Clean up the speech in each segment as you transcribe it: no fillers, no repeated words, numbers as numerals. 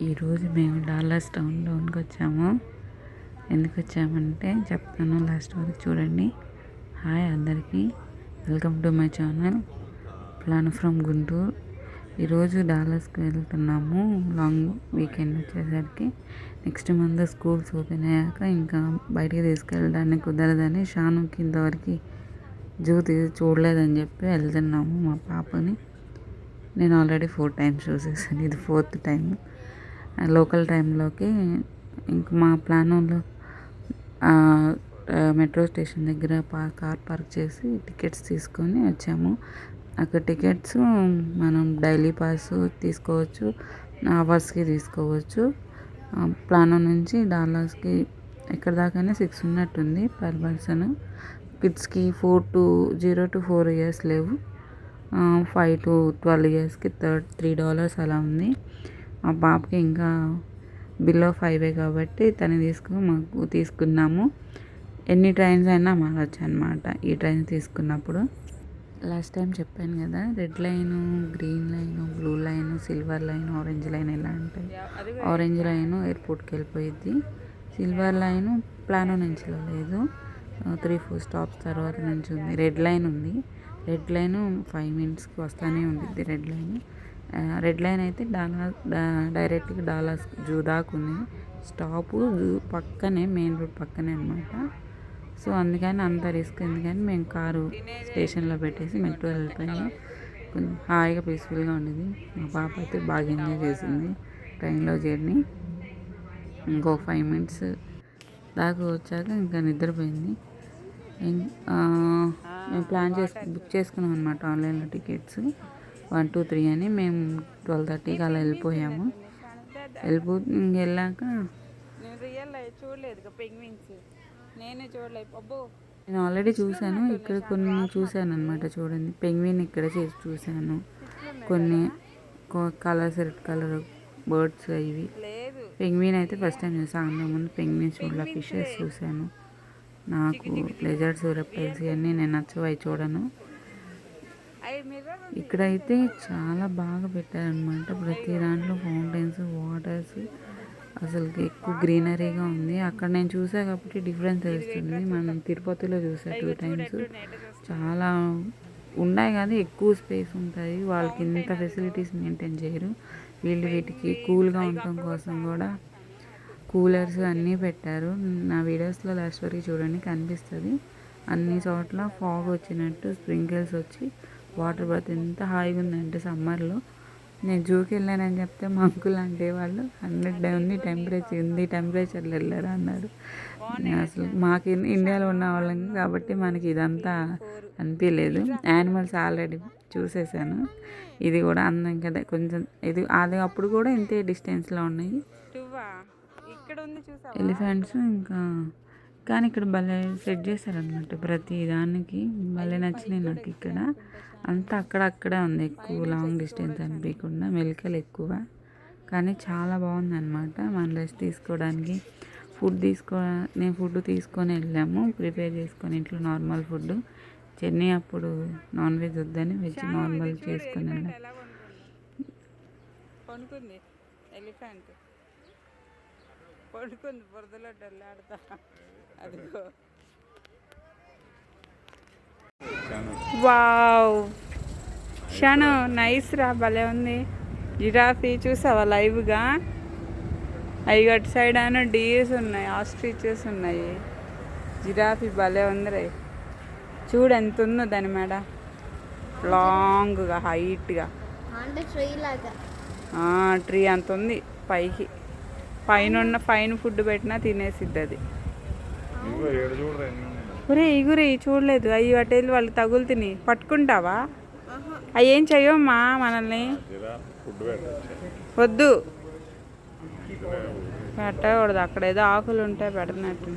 ఈరోజు మేము డాలర్స్ టౌన్లోకి వచ్చాము. ఎందుకు వచ్చామంటే చెప్తాను, లాస్ట్ వరకు చూడండి. హాయ్ అందరికీ, welcome to my channel plan from Guntur. ఈరోజు డాలర్స్కి వెళ్తున్నాము. లాంగ్ వీకెండ్ వచ్చేసరికి నెక్స్ట్ మంత్ స్కూల్స్ ఓపెన్ అయ్యాక ఇంకా బయటికి తీసుకెళ్ళడానికి కుదరదని షానుకి ఇంతవరకు జూ చూడలేదని చెప్పి వెళ్తున్నాము. మా పాపని నేను ఆల్రెడీ 4 times చూసేసాను, ఇది 4th time. లోకల్ టైంలోకి ఇంక మా ప్లాన్లో మెట్రో స్టేషన్ దగ్గర కార్ పార్క్ చేసి టికెట్స్ తీసుకొని వచ్చాము. అక్కడ టికెట్స్ మనం డైలీ పాస్ తీసుకోవచ్చు, అవర్స్కి తీసుకోవచ్చు. ప్లాన్ నుంచి డాలర్స్కి ఎక్కడ దాకానే 6 ఉన్నట్టుంది పర్ పర్సన్. కిడ్స్కి 0 to 4 years లేవు, 5 to 12 yearsకి $3 అలా ఉంది. మా పాపకి ఇంకా బిలో 5 కాబట్టి తను మాకు తీసుకున్నాము. ఎన్ని ట్రైన్స్ అయినా మారచ్చు అనమాట ఈ ట్రైన్ తీసుకున్నప్పుడు. లాస్ట్ టైం చెప్పాను కదా, red line, green line, blue line, silver line, orange line ఎలా ఉంటాయి. ఆరెంజ్ లైను ఎయిర్పోర్ట్కి వెళ్ళిపోయిద్ది, సిల్వర్ లైను ప్లానో నుంచి లేదు, 3-4 stops తర్వాత నుంచి ఉంది. రెడ్ లైన్ ఉంది, రెడ్ లైను 5 minutesకి వస్తూనే ఉంటుంది. రెడ్ లైన్ అయితే డైరెక్ట్గా డాలర్స్ జూ దాకా ఉంది. స్టాపు జూ పక్కనే, మెయిన్ రోడ్ పక్కనే అనమాట. సో అందుకని అంత రిస్క్ ఎందుకని మేము కారు స్టేషన్లో పెట్టేసి మెట్రో వెళ్ళిపోయాము. కొంచెం హాయిగా పీస్ఫుల్గా ఉండేది. మా పాప అయితే బాగా ఎంజాయ్ చేసింది ట్రైన్లో జర్నీ. ఇంకో 5 minutes దాకా వచ్చాక ఇంకా నిద్రపోయింది. మేము బుక్ చేసుకున్నాం అనమాట ఆన్లైన్లో టికెట్స్ 1, 2, 3 అని. మేము 12:30కి అలా వెళ్ళిపోయాము. వెళ్ళాక నేను ఆల్రెడీ చూశాను, ఇక్కడ కొన్ని చూశాను అనమాట. చూడండి, పెంగ్విన్ ఇక్కడ చూశాను. కొన్ని కలర్స్, రెడ్ కలర్ బర్డ్స్ ఇవి. పెంగ్విన్ అయితే ఫస్ట్ టైం చూసాను, అంతకుముందు పెంగ్విన్స్ చూడలే. ఫిషెస్ చూశాను. నాకు లెజర్డ్స్, రెప్టైల్స్ ఇవన్నీ నేను నచ్చవు, అవి చూడను. ఇక్కడైతే చాలా బాగా పెట్టారనమాట. ప్రతి దాంట్లో ఫౌంటైన్స్, వాటర్స్, అసలు ఎక్కువ గ్రీనరీగా ఉంది. అక్కడ నేను చూసా కాబట్టి డిఫరెన్స్ తెలుస్తుంది. మనం తిరుపతిలో చూసా 2 times. చాలా ఉన్నాయి కానీ ఎక్కువ స్పేస్ ఉంటుంది. వాళ్ళకి ఇంత ఫెసిలిటీస్ మెయింటైన్ చేయరు. వీటికి కూల్గా ఉండటం కోసం కూడా కూలర్స్ అన్నీ పెట్టారు. నా వీడియోస్లో లాస్ట్ వరకు చూడండి, కనిపిస్తుంది. అన్ని చోట్ల ఫాగ్ వచ్చినట్టు స్ప్రింకిల్స్ వచ్చి వాటర్ పడితే ఎంత హాయిగా ఉందంటే సమ్మర్లో. నేను జూకి వెళ్ళానని చెప్తే మా అంకుల్ అంటే వాళ్ళు 100 ఉంది టెంపరేచర్లో వెళ్ళారు అన్నారు. అసలు మాకు ఇండియాలో ఉన్న వాళ్ళం కాబట్టి మనకి ఇదంతా అనిపించలేదు. యానిమల్స్ ఆల్రెడీ చూసేసాను. ఇది కూడా అందం కదా కొంచెం, అది అప్పుడు కూడా ఇంతే డిస్టెన్స్లో ఉన్నాయి ఎలిఫెంట్స్. ఇంకా కానీ ఇక్కడ భలే సెట్ చేశారనమాట. ప్రతి దానికి భలే నచ్చినాయి నాకు. ఇక్కడ అంతా అక్కడక్కడే ఉంది, ఎక్కువ లాంగ్ డిస్టెన్స్ అనిపించకుండా. మెలికలు ఎక్కువ కానీ చాలా బాగుంది అనమాట. మనం రెస్ట్ తీసుకోవడానికి నేను ఫుడ్ తీసుకొని వెళ్ళాము, ప్రిపేర్ చేసుకొని ఇంట్లో నార్మల్ ఫుడ్. చెన్నై అప్పుడు నాన్ వెజ్ వద్దని వెజ్ నార్మల్ చేసుకొని వెళ్ళాం. పడుకుంది బురదలో డల్లాడుతా. అదిగో వావ్, షాను నైస్ రా, భలే ఉంది. జిరాఫీ చూసావా లైవ్గా? అవి అటు సైడ్ అయినా డీర్స్ ఉన్నాయి, ఆస్ట్రిచెస్ ఉన్నాయి. జిరాఫీ భలే ఉంది రే. చూడు ఎంత ఉందో దాని మేడ, లాంగ్గా హైట్గా. ట్రీ అంత ఉంది పైకి. పైన ఫుడ్ పెట్టినా తినేసిద్ది అది. ఒరే ఇగురే చూడలేదు, అవి అటు వెళ్ళి వాళ్ళు తగులు తిని పట్టుకుంటావా? అవి ఏం చెయ్యమ్మా మనల్ని, వద్దు పెట్టకూడదు. అక్కడ ఏదో ఆకులు ఉంటే పెడుతున్నట్టు.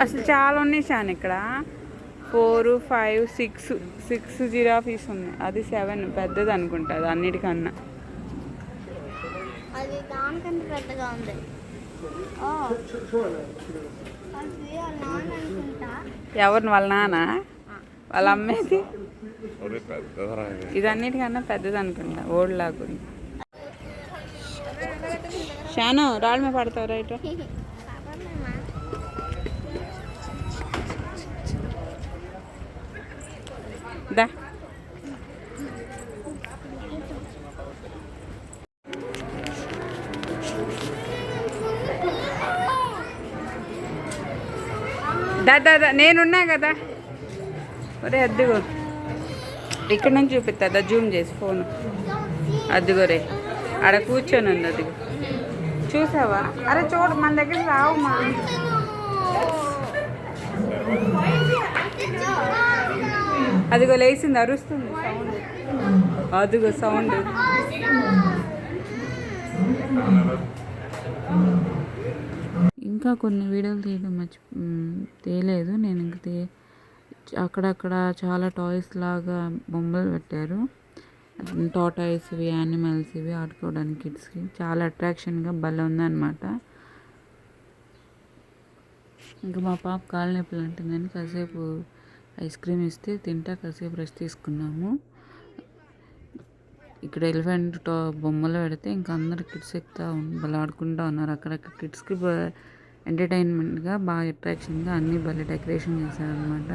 అసలు చాలా ఉన్నాయి షాన్ ఇక్కడ. 4, 5, 6 జిరాఫీస్ ఉన్నాయి. అది 7 పెద్దది అనుకుంటుంది అన్నిటికన్నా. ఎవరిని? వాళ్ళ నాన్న, వాళ్ళ అమ్మేది. ఇది అన్నిటికన్నా పెద్దది అనుకుంటా, ఓల్డ్ లాగా ఉంది. షాను రాళ్ళ మీద పడతావు రైట్. దా దా నేనున్నా కదా. ఒరే అద్దుగో, ఇక్కడ నుంచి చూపిస్తా జూమ్ చేసి ఫోన్. అద్దుగోరే ఆడ కూర్చొని ఉంది, అదిగో చూసావా? అరే చూడు, మన దగ్గరికి రావమ్మా. అదిగో లేచింది, అరుస్తుంది సౌండ్. అదిగో సౌండ్. ఇంకా కొన్ని వీడియోలు తీయడం తేలేదు నేను. ఇంక అక్కడక్కడ చాలా టాయ్స్ లాగా బొమ్మలు పెట్టారు. టాటాయిస్ ఇవి, యానిమల్స్ ఇవి ఆడుకోవడానికి కిడ్స్కి చాలా అట్రాక్షన్గా భలే ఉందన్నమాట. ఇంకా మా పాప కాళ్ళ నొప్పులు అంటుందని కాసేపు ఐస్ క్రీమ్ ఇస్తే తింటా కాసేపు రెస్ట్ తీసుకున్నాము. ఇక్కడ ఎలిఫెంట్ బొమ్మలు పెడితే ఇంకా అందరు కిడ్స్ ఎక్కుతా భలే ఆడుకుంటూ ఉన్నారు. అక్కడక్కడ కిడ్స్కి ఎంటర్టైన్మెంట్గా బాగా అట్రాక్షన్గా అన్నీ భలే డెకరేషన్ చేశారనమాట.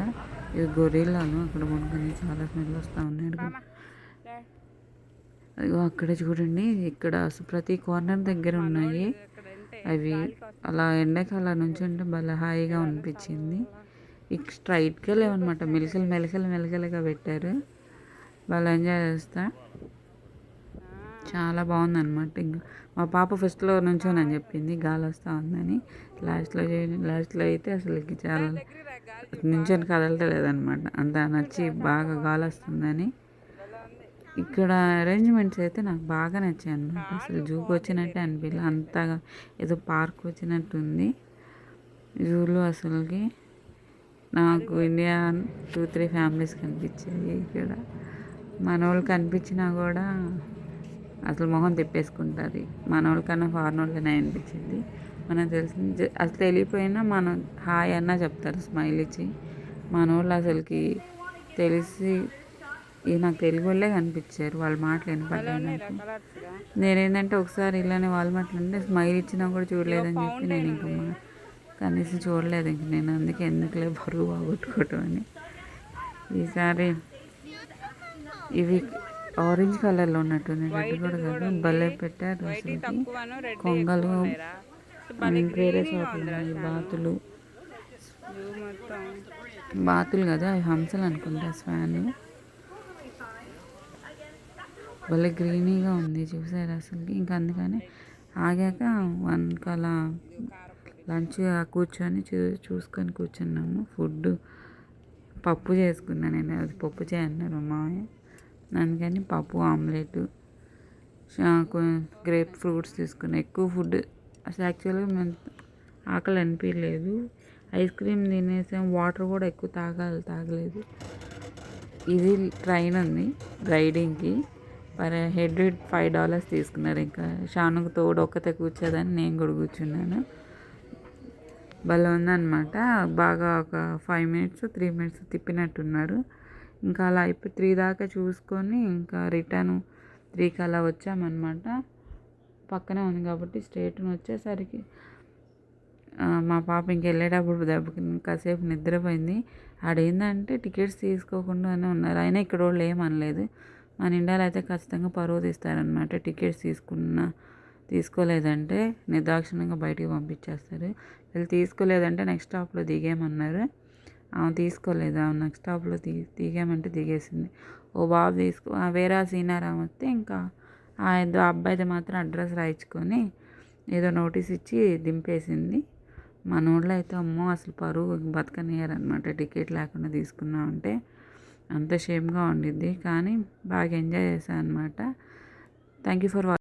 ఇది గొరిల్లాను అక్కడ వండుకొని చాలా స్మెల్ వస్తూ ఉన్నాడు. అదిగో అక్కడ చూడండి, ఇక్కడ ప్రతి కార్నర్ దగ్గర ఉన్నాయి అవి. అలా ఎండాకాలం నుంచి అంటే భలే హాయిగా అనిపించింది. ఇక స్ట్రైట్గా లేవన్నమాట, మెలకలుగా పెట్టారు. భలే ఎంజాయ్ చేస్తా, చాలా బాగుందన్నమాట. ఇంకా మా పాప ఫస్ట్లో నుంచోనని చెప్పింది, గాలి వస్తూ ఉందని. లాస్ట్లో అయితే అసలుకి చాలా నుంచొని కదలలేదన్నమాట, అంత నచ్చి బాగా గాలి వస్తుందని. ఇక్కడ అరేంజ్మెంట్స్ అయితే నాకు బాగా నచ్చాయి అన్నమాట. అసలు జూకి వచ్చినట్టే అనిపించలేదు, అంతగా ఏదో పార్క్ వచ్చినట్టు ఉంది జూలో. అసలుకి నాకు ఇండియా 2-3 ఫ్యామిలీస్ కనిపించాయి ఇక్కడ. మన వాళ్ళు కనిపించినా కూడా అసలు మొహం తిప్పేసుకుంటుంది. మన వాళ్ళకన్నా ఫారెన్ వాళ్ళనే అనిపించింది. మనకు తెలిసింది అసలు తెలియపోయినా మనం హాయ్ అన్నా చెప్తారు స్మైల్ ఇచ్చి. మన వాళ్ళు అసలుకి తెలిసి నాకు తెలుగు వాళ్ళే కనిపించారు. వాళ్ళ మాటలు వినపడ్డాయి నాకు. నేనేంటంటే ఒకసారి ఇలానే వాళ్ళ మాటలు స్మైల్ ఇచ్చినా కూడా చూడలేదని చెప్పి నేను ఇంకా కనీసం చూడలేదు. ఇంక నేను అందుకే ఎందుకులే బరువు బాగొట్టుకోవటం అని. ఈసారి ఇవి ఆరెంజ్ కలర్లో ఉన్నట్టుంది, రెడ్ కూడా కాదు, భలే పెట్టారు అసలుకి. కొంగలు వేరే చోట్ల బాతులు కదా, అవి హంసలు అనుకుంటా, స్వాన్. భలే గ్రీనీగా ఉంది చూసారు అసలుకి. ఇంకా అందుకని ఆగాక 1కి అలా లంచ్ కూర్చొని చూసుకొని కూర్చున్నాము. ఫుడ్ పప్పు చేసుకున్నాను నేను, అది పప్పు చేయన్నారు మామయ్య. అందుకని పప్పు, ఆమ్లెట్, గ్రేప్ ఫ్రూట్స్ తీసుకున్నాను. ఎక్కువ ఫుడ్ అసలు యాక్చువల్గా మేము ఆకలి అనిపించలేదు. ఐస్ క్రీమ్ తినేసాం, వాటర్ కూడా ఎక్కువ తాగలేదు. ఇది ట్రైన్ ఉంది రైడింగ్కి, పర్ హెడ్ $5 తీసుకున్నారు. ఇంకా షానుకు తోడు ఒక్కతే కూర్చోదని నేను కూడా కూర్చున్నాను. భలే ఉందన్నమాట. బాగా ఒక 5 minutes 3 minutes తిప్పినట్టున్నారు. ఇంకా అలా అయిపోయి 3 దాకా చూసుకొని ఇంకా రిటర్న్ 3కి అలా వచ్చామన్నమాట. పక్కనే ఉంది కాబట్టి స్ట్రేట్గా వచ్చేసరికి మా పాప ఇంక వెళ్ళేటప్పుడు దెబ్బకి కాసేపు నిద్రపోయింది. ఆడేందంటే టికెట్స్ తీసుకోకుండానే ఉన్నారు. అయినా ఇక్కడ వాళ్ళు ఏమనలేదు. మన ఇండియాలో అయితే ఖచ్చితంగా పరువు తీస్తారనమాట. టికెట్స్ తీసుకోలేదంటే నిర్దాక్షిణ్యంగా బయటికి పంపించేస్తారు. వీళ్ళు తీసుకోలేదంటే నెక్స్ట్ స్టాప్లో దిగేయమన్నారు. ఆమె తీసుకోలేదు, ఆమె నెక్స్ట్ స్టాప్లో దిగేయమంటే దిగేసింది. ఓ బాబు వేరే సీనారామ వస్తే ఇంకా ఆ అబ్బాయిది మాత్రం అడ్రస్ రాయించుకొని ఏదో నోటీస్ ఇచ్చి దింపేసింది. మన ఊళ్ళో అయితే అమ్మో అసలు పరువు బతకనియ్యారనమాట. టికెట్ లేకుండా తీసుకున్నామంటే అంత షేమ్గా ఉండిద్ది. కానీ బాగా ఎంజాయ్ చేశాను అనమాట. Thank you for watching.